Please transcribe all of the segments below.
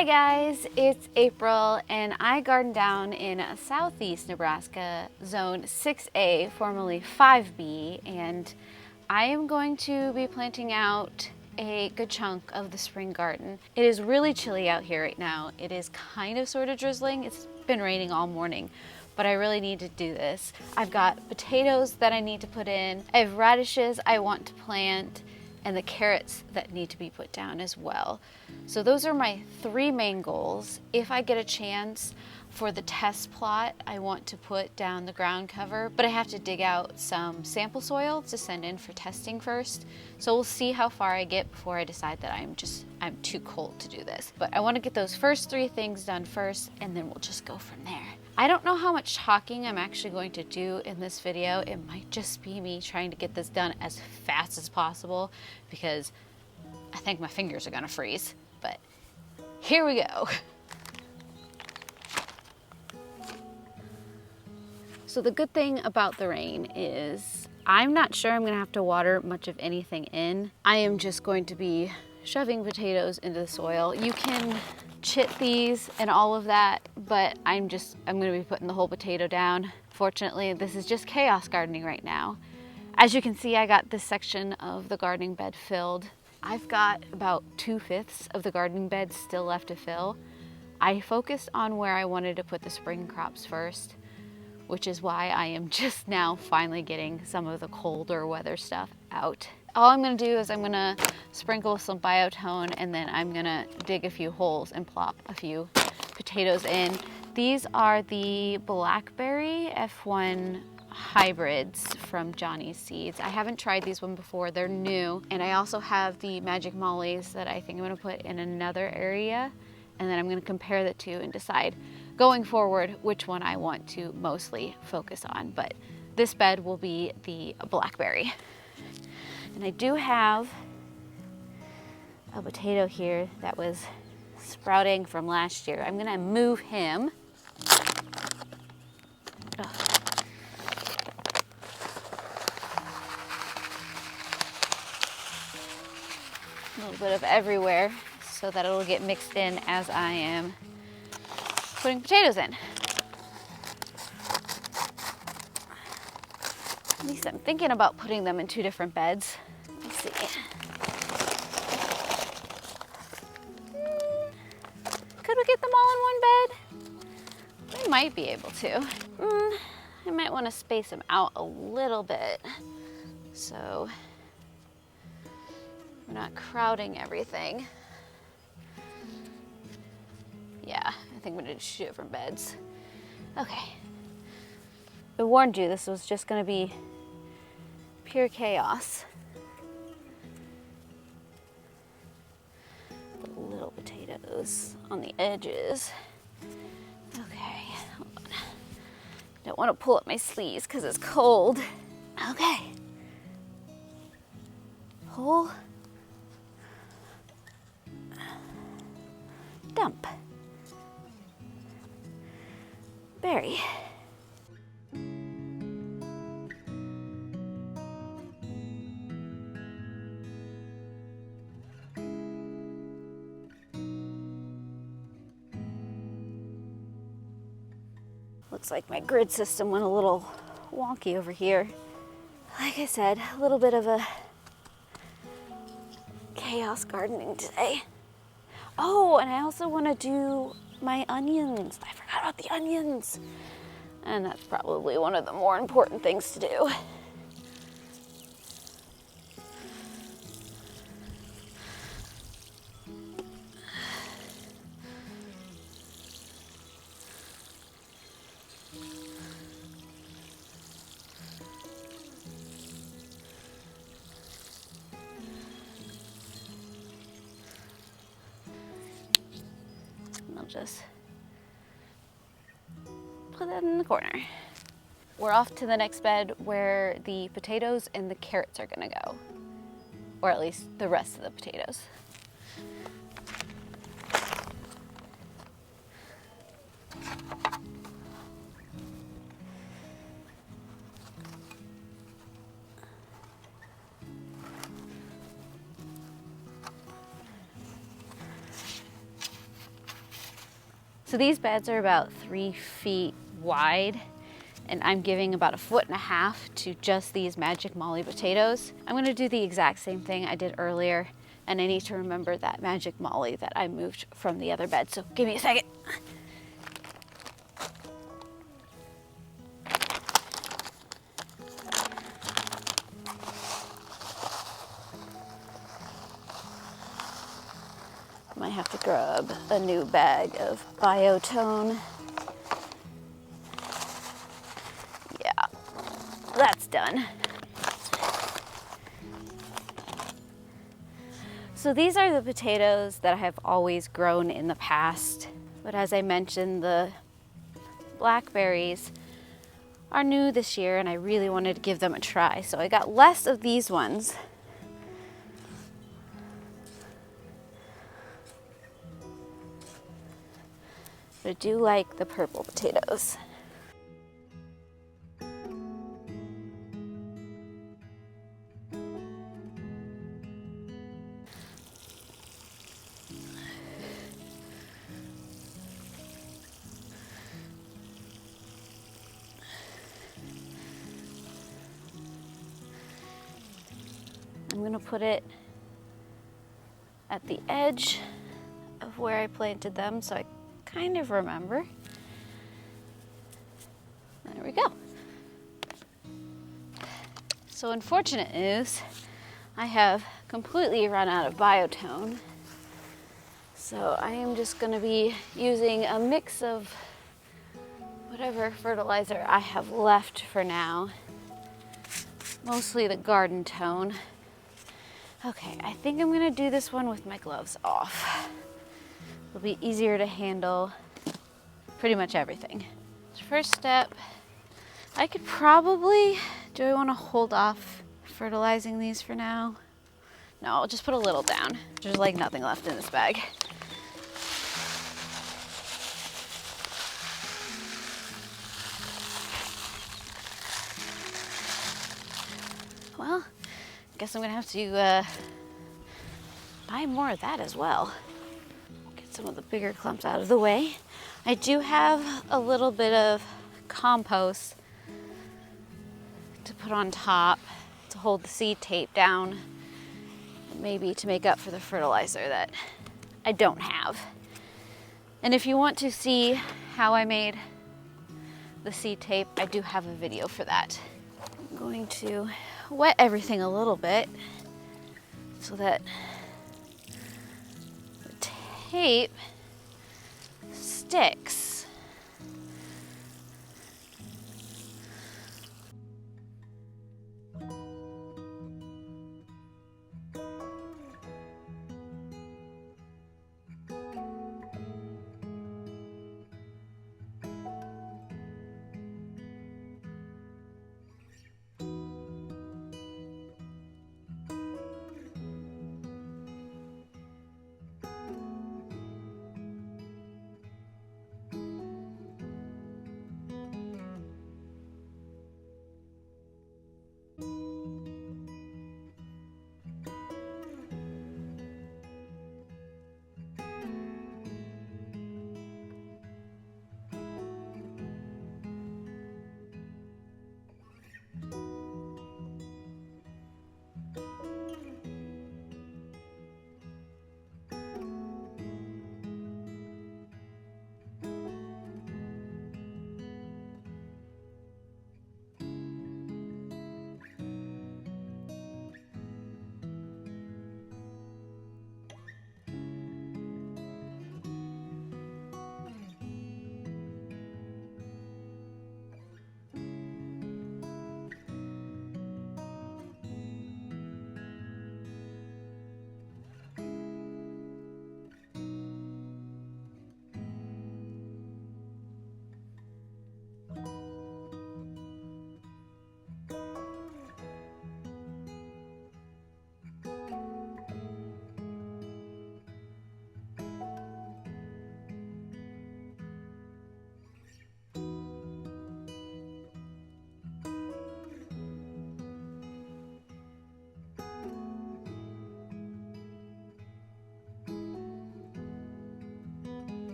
Hi guys, it's April and I garden down in southeast Nebraska, zone 6A, formerly 5B, and I am going to be planting out a good chunk of the spring garden. It is really chilly out here right now. It is kind of sort of drizzling. It's been raining all morning, but I really need to do this. I've got potatoes that I need to put in. I have radishes I want to plant, and the carrots that need to be put down as well. So those are my three main goals. If I get a chance for the test plot, I want to put down the ground cover, but I have to dig out some sample soil to send in for testing first. So we'll see how far I get before I decide that I'm too cold to do this. But I want to get those first three things done first, and then we'll just go from there. I don't know how much talking I'm actually going to do in this video. It might just be me trying to get this done as fast as possible because I think my fingers are gonna freeze, but here we go. So the good thing about the rain is I'm not sure I'm gonna have to water much of anything in. I am just going to be shoving potatoes into the soil. You can chit these and all of that, but I'm gonna be putting the whole potato down. Fortunately, this is just chaos gardening right now. As you can see, I got this section of the gardening bed filled. I've got about 2/5 of the gardening bed still left to fill. I focused on where I wanted to put the spring crops first, which is why I am just now finally getting some of the colder weather stuff out. All I'm gonna do is I'm gonna sprinkle some biotone, and then I'm gonna dig a few holes and plop a few potatoes in. These are the blackberry F1 hybrids from Johnny's Seeds. I haven't tried these one before, they're new. And I also have the magic mollies that I think I'm gonna put in another area, and then I'm gonna compare the two and decide going forward which one I want to mostly focus on. But this bed will be the blackberry. And I do have a potato here that was sprouting from last year. I'm gonna move him. Ugh. A little bit of everywhere so that it'll get mixed in as I am putting potatoes in. At least I'm thinking about putting them in two different beds. Let's see. Could we get them all in one bed? We might be able to. I might want to space them out a little bit so we're not crowding everything. Yeah, I think we're gonna do two different beds. Okay. I warned you, this was just gonna be pure chaos. The little potatoes on the edges. Okay, hold on. Don't want to pull up my sleeves because it's cold. Okay. Hole. Dump. Berry. Looks like my grid system went a little wonky over here. Like I said, a little bit of a chaos gardening today. Oh, and I also want to do my onions. I forgot about the onions. And that's probably one of the more important things to do. I'll just put that in the corner. We're off to the next bed where the potatoes and the carrots are gonna go, or at least the rest of the potatoes. So these beds are about 3 feet wide, and I'm giving about 1.5 feet to just these Magic Molly potatoes. I'm gonna do the exact same thing I did earlier, and I need to remember that Magic Molly that I moved from the other bed. So give me a second. Might have to grab a new bag of Biotone. Yeah, that's done. So these are the potatoes that I have always grown in the past. But as I mentioned, the blackberries are new this year and I really wanted to give them a try. So I got less of these ones. But I do like the purple potatoes. I'm gonna put it at the edge of where I planted them so I kind of remember. There we go. So unfortunate news, I have completely run out of Biotone. So I am just gonna be using a mix of whatever fertilizer I have left for now. Mostly the garden tone. Okay, I think I'm gonna do this one with my gloves off. It'll be easier to handle pretty much everything. So first step, I could probably, do I wanna hold off fertilizing these for now? No, I'll just put a little down. There's like nothing left in this bag. Well, guess I'm gonna have to buy more of that as well. Get some of the bigger clumps out of the way. I do have a little bit of compost to put on top to hold the seed tape down, maybe to make up for the fertilizer that I don't have. And if you want to see how I made the seed tape, I do have a video for that. I'm going to wet everything a little bit so that the tape sticks.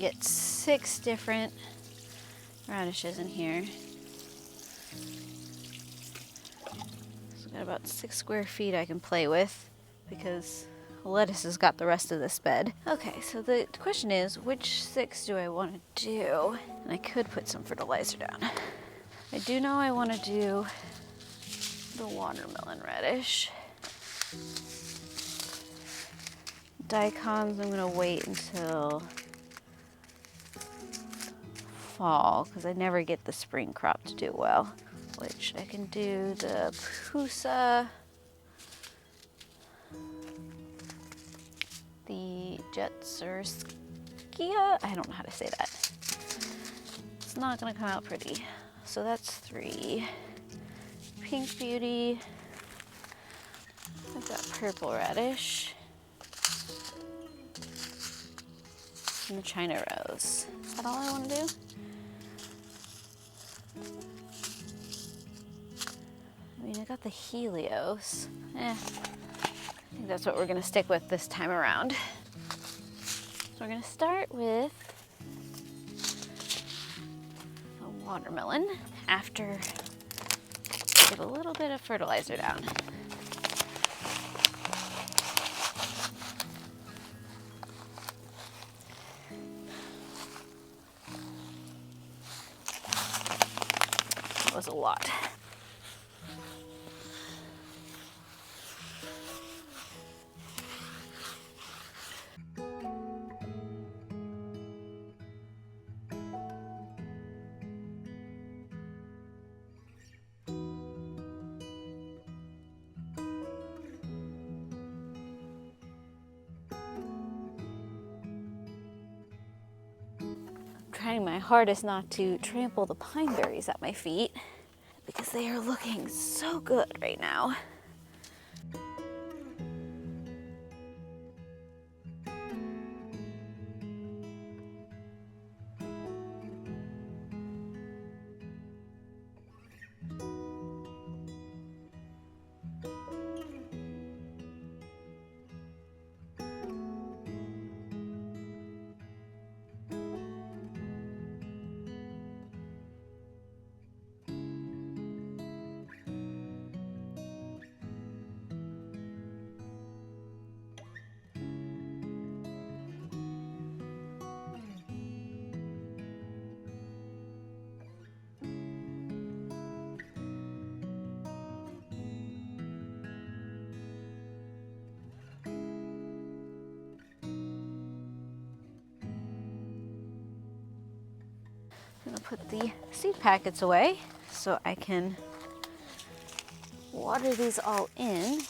get 6 different radishes in here. So I've got about 6 square feet I can play with because lettuce has got the rest of this bed. Okay, so the question is, which 6 do I want to do? And I could put some fertilizer down. I do know I want to do the watermelon radish. Daikons, I'm gonna wait until fall because I never get the spring crop to do well. Which I can do the pusa, the jetsurskia. I don't know how to say that. It's not gonna come out pretty. So that's 3. Pink beauty. I've got purple radish. And the China rose. Is that all I want to do? I mean, I got the Helios. I think that's what we're gonna stick with this time around. So we're gonna start with the watermelon after I get a little bit of fertilizer down. That was a lot. Trying my hardest not to trample the pine berries at my feet because they are looking so good right now. I'm gonna put the seed packets away so I can water these all in.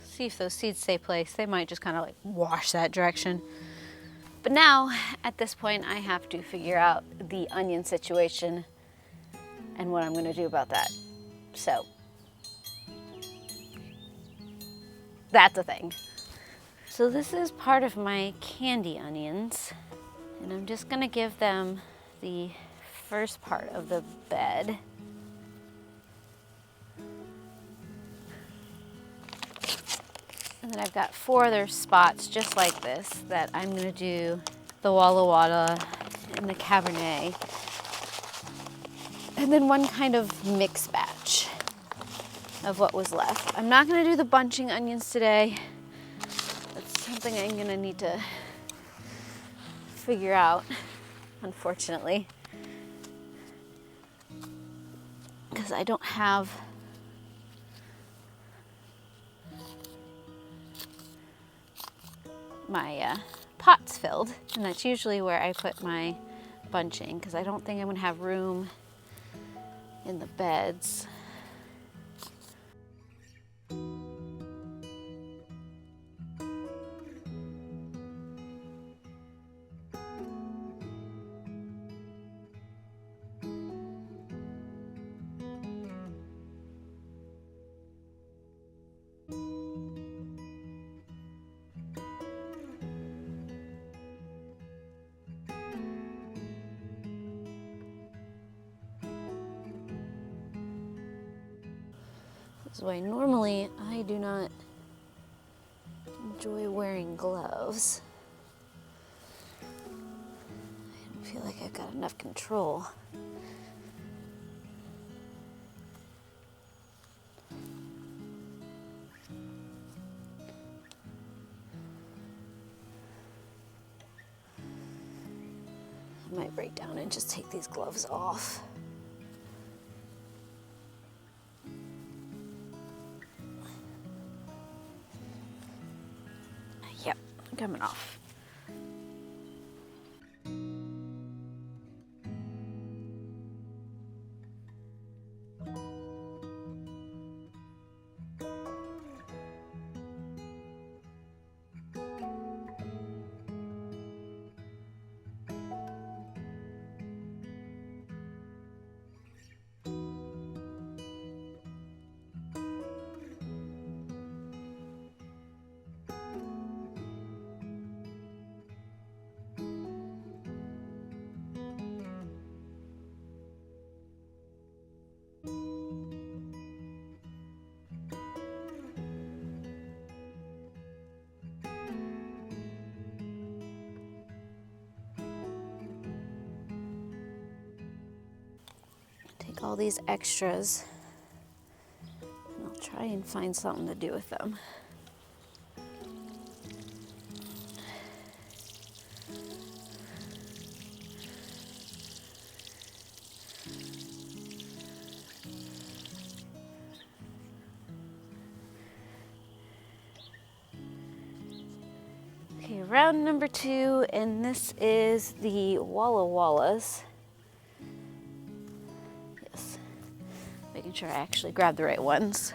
See if those seeds stay placed. They might just kind of like wash that direction. But now, at this point, I have to figure out the onion situation and what I'm gonna do about that. So, that's a thing. So this is part of my candy onions, and I'm just gonna give them the first part of the bed. And then I've got 4 other spots just like this that I'm gonna do the Walla Walla and the Cabernet. And then one kind of mix batch of what was left. I'm not gonna do the bunching onions today. That's something I'm gonna need to figure out, unfortunately. Because I don't have my pots filled, and that's usually where I put my bunching because I don't think I'm gonna have room in the beds. This is why normally I do not enjoy wearing gloves. I don't feel like I've got enough control. I might break down and just take these gloves off. Yep, coming off. Take all these extras and I'll try and find something to do with them. Okay, round number 2, and this is the Walla Wallas. Yes, making sure I actually grab the right ones.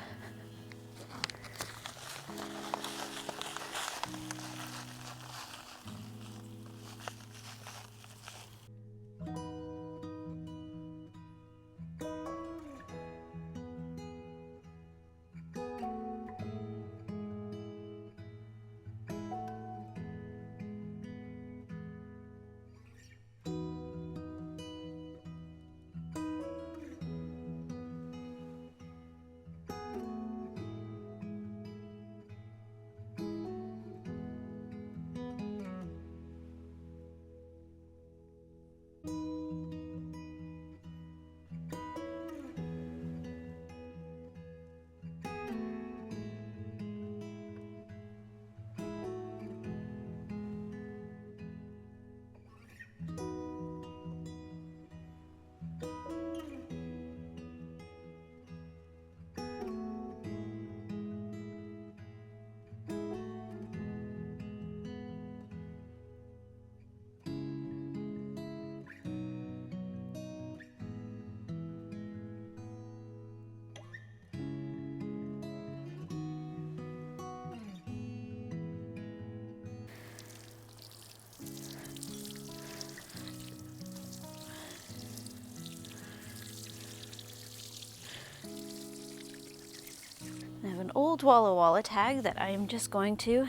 I have an old Walla Walla tag that I am just going to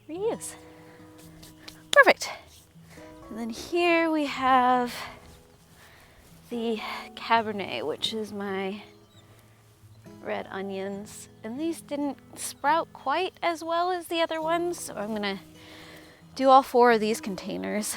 reuse. Perfect. And then here we have the Cabernet, which is my red onions. And these didn't sprout quite as well as the other ones, so I'm gonna do all 4 of these containers.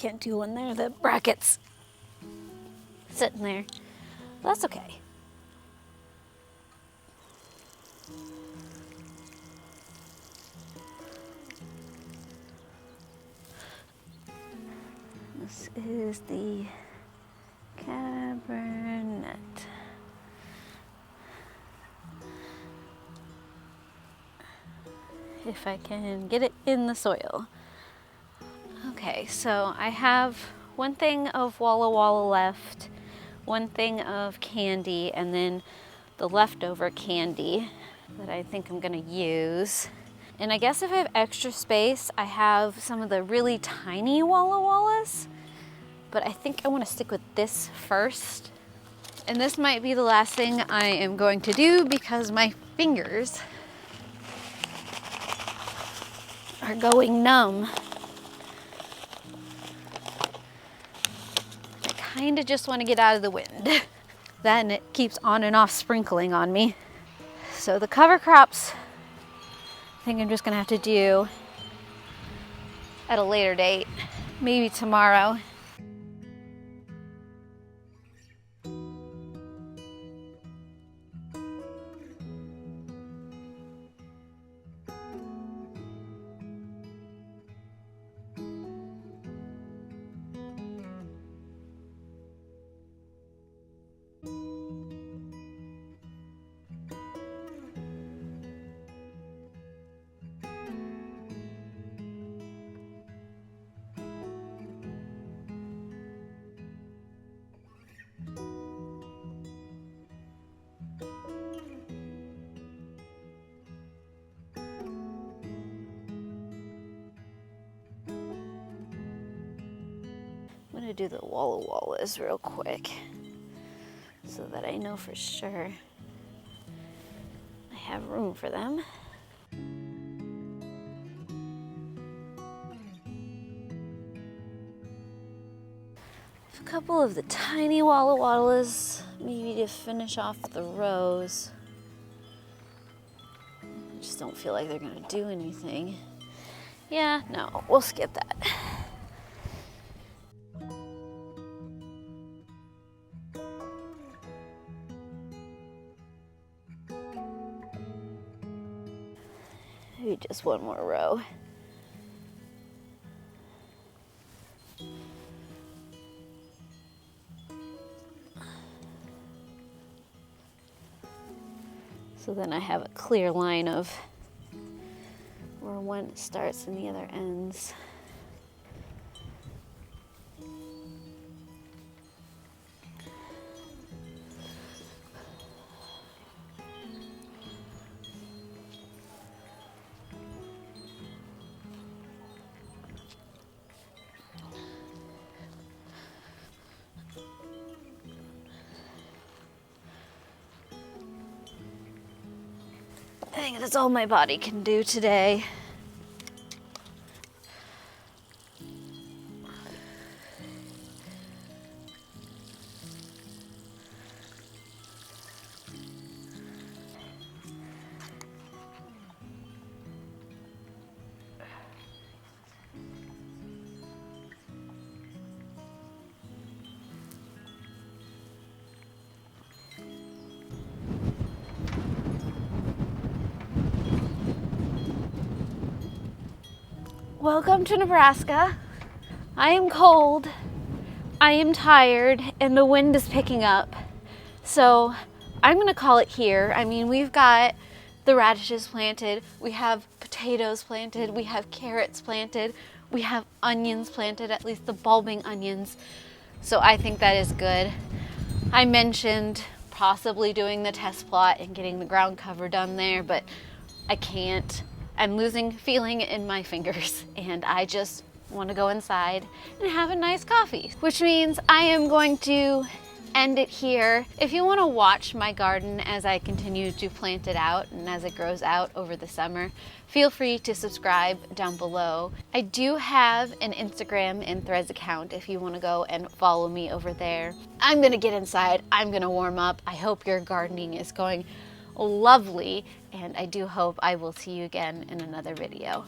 can't do when there are the brackets sitting there. That's okay. This is the Cabernet. If I can get it in the soil. Okay, so I have one thing of Walla Walla left, one thing of candy, and then the leftover candy that I think I'm gonna use. And I guess if I have extra space, I have some of the really tiny Walla Wallas, but I think I wanna stick with this first. And this might be the last thing I am going to do because my fingers are going numb. I kind of just want to get out of the wind. Then it keeps on and off sprinkling on me. So the cover crops, I think I'm just gonna have to do at a later date, maybe tomorrow. I'm gonna do the Walla Wallas real quick so that I know for sure I have room for them. A couple of the tiny Walla Wallas, maybe to finish off the rows. I just don't feel like they're gonna do anything. Yeah, no, we'll skip that. Maybe just one more row. So then I have a clear line of where one starts and the other ends. I think that's all my body can do today. Welcome to Nebraska. I am cold, I am tired, and the wind is picking up. So I'm gonna call it here. I mean, we've got the radishes planted, we have potatoes planted, we have carrots planted, we have onions planted, at least the bulbing onions. So I think that is good. I mentioned possibly doing the test plot and getting the ground cover done there, but I can't. I'm losing feeling in my fingers and I just want to go inside and have a nice coffee, which means I am going to end it here. If you want to watch my garden as I continue to plant it out and as it grows out over the summer, feel free to subscribe down below. I do have an Instagram and Threads account if you want to go and follow me over there. I'm going to get inside. I'm going to warm up. I hope your gardening is going lovely, and I do hope I will see you again in another video.